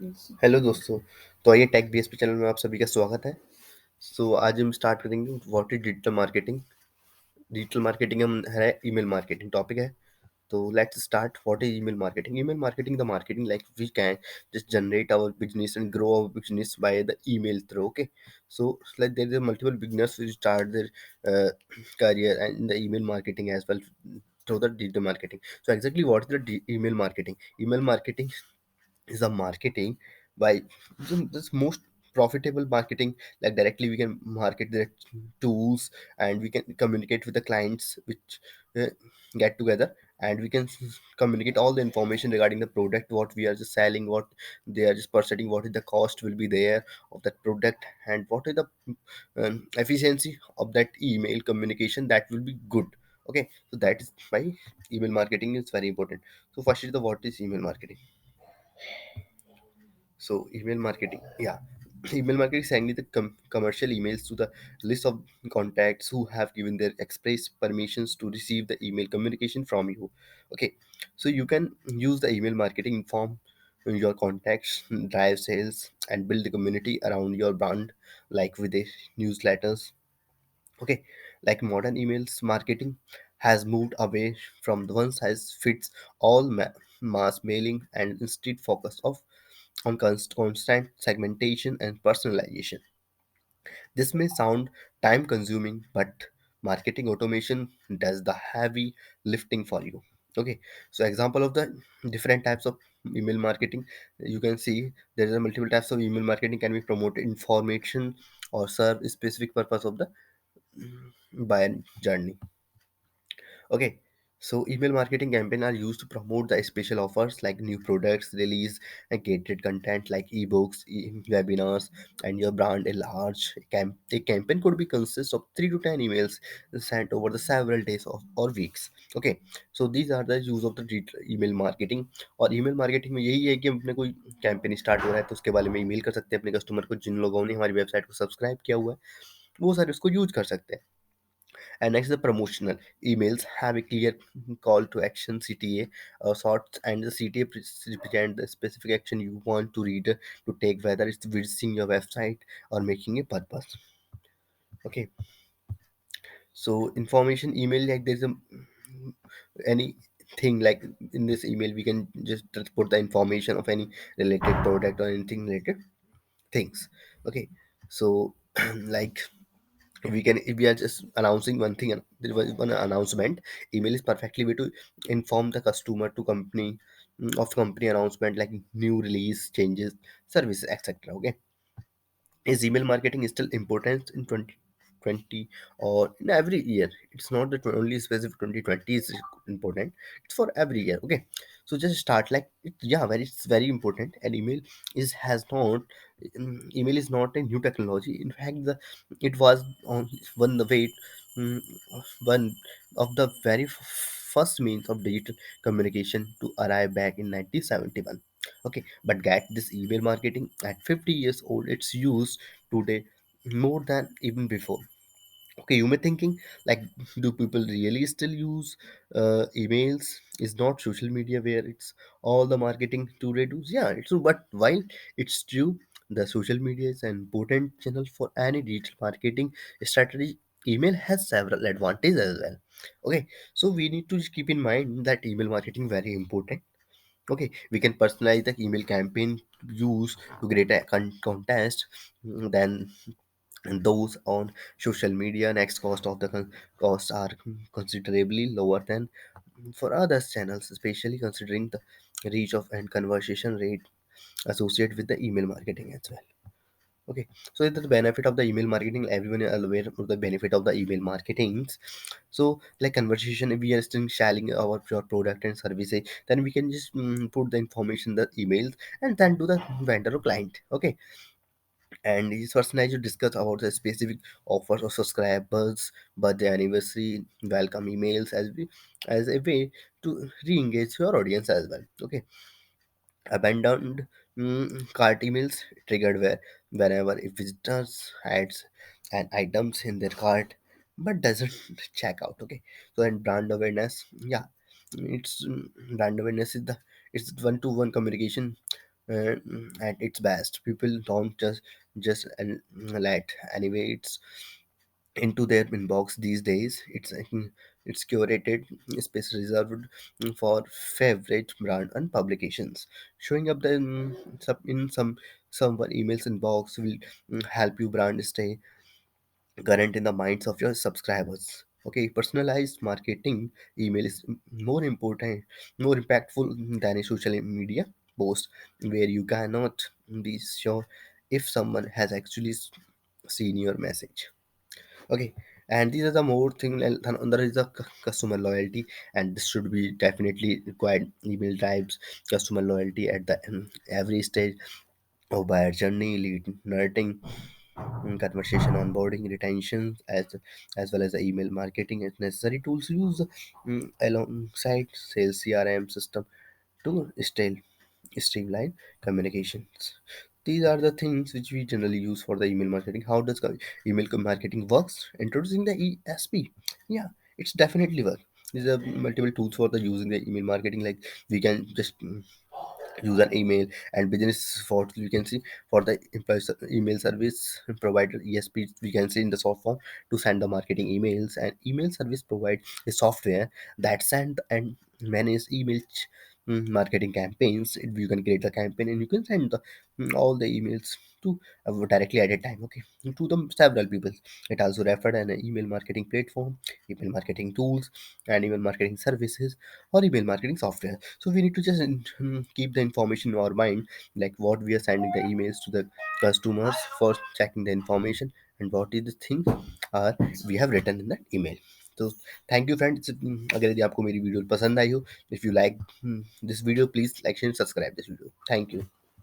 Hello दोस्तों। तो आइए टेक बीएसपी चैनल में आप सभी का स्वागत है। आज हम स्टार्ट करेंगे what is digital marketing. Digital marketing हम है ईमेल मार्केटिंग टॉपिक है। तो let's start. What is email marketing? Email marketing the marketing like we can just generate our business and grow our business by the email through. Okay, so like there are multiple beginners who start their career and the email marketing as well through the digital marketing. So exactly what is the email marketing? Email marketing is a marketing by this most profitable marketing. Like directly we can market the tools and we can communicate with the clients which uh, get together, and we can communicate all the information regarding the product, what we are just selling, what they are just purchasing, what is the cost will be there of that product, and what is the efficiency of that email communication that will be good. Okay, so that is why email marketing is very important. So first is the what is email marketing. So email marketing, yeah. Email marketing is sending the commercial emails to the list of contacts who have given their express permissions to receive the email communication from you. Okay, so you can use the email marketing inform your contacts, drive sales, and build the community around your brand, like with the newsletters. Okay, like modern emails marketing has moved away from the one size fits all mass mailing and instead focus of on constant segmentation and personalization. This may sound time consuming, but marketing automation does the heavy lifting for you. Okay, so example of the different types of email marketing, you can see there are multiple types of email marketing can be promote information or serve a specific purpose of the buyer journey. Okay, so email marketing campaign are used to promote the special offers like new products, release and gated content like ebooks, webinars, and your brand a large a campaign could be consist of 3 to 10 emails sent over the several days or weeks. Okay, so these are the use of the email marketing. और email marketing में यही है कि हम अपने कोई campaign start हो रहा है तो उसके बारे में ईमेल कर सकते हैं अपने कस्टमर को, जिन लोगों ने हमारी वेबसाइट को सब्सक्राइब किया हुआ है वो सारे उसको यूज कर सकते हैं. And next, the promotional emails have a clear call to action CTA sorts, and the CTA represent the specific action you want to read to take, whether it's visiting your website or making a purpose. Okay, so information email, like there's a anything like in this email we can just put the information of any related product or anything related things. Okay, so like we can, if we are just announcing one thing and there was one announcement, email is perfectly way to inform the customer to company of company announcement like new release changes services etc. Okay, is email marketing still important in 2020 or in every year? It's not that only specific 2020 is important, it's for every year. Okay, so just start like it, yeah, very, it's very important. And email is has not email is not a new technology. In fact, it was on one the way, mm, one of the very first means of digital communication to arrive back in 1971. Okay, but get this, email marketing at 50 years old, it's used today more than even before. Okay, you may thinking like, do people really still use emails? Is not social media where it's all the marketing today does? Yeah, it's true. But while it's true, the social media is an important channel for any digital marketing strategy. Email has several advantages as well. Okay, so we need to just keep in mind that email marketing very important. Okay, we can personalize the email campaign use to create a contest, then those on social media. Next, cost of the costs are considerably lower than for other channels, especially considering the reach of and conversation rate associated with the email marketing as well. Okay, so the benefit of the email marketing, everyone is aware of the benefit of the email marketing. So like conversation, if we are still sharing our pure product and services, then we can just put the information, the emails, and then to the vendor or client. Okay, and it's personalized to discuss about the specific offers or subscribers, birthday, anniversary, welcome emails as a way to re-engage your audience as well. Okay, abandoned cart emails triggered whenever a visitors adds an items in their cart but doesn't check out. Okay, so and brand awareness, yeah, it's brand awareness is the, it's one-to-one communication at its best. People don't just let anyway it's into their inbox these days. It's curated space reserved for favorite brand and publications. Showing up then in someone emails inbox will help you brand stay current in the minds of your subscribers. Okay, personalized marketing email is more important, more impactful than a social media post where you cannot be sure if someone has actually seen your message. Okay, and these are the more thing, and another is the customer loyalty, and this should be definitely required. Email drives customer loyalty at the every stage of buyer journey, lead nurturing, conversation onboarding, retention, as well as the email marketing as necessary tools use alongside sales CRM system to streamline communications. These are the things which we generally use for the email marketing. How does marketing works? Introducing the ESP. Yeah, it's definitely work. These are multiple tools for the using the email marketing. Like we can just use an email and business for we can see for the email service provider ESP, we can see in the soft form to send the marketing emails, and email service provide a software that send and manage email marketing campaigns. You can create the campaign and you can send all the emails to directly at a time, okay, to them several people. It also referred an email marketing platform, email marketing tools, and email marketing services or email marketing software. So we need to just keep the information in our mind, like what we are sending the emails to the customers for checking the information, and what is the things are we have written in that email. तो thank you friends, अगर यदि आपको मेरी video पसंद आई हो, if you like this video please like and subscribe this video. Thank you.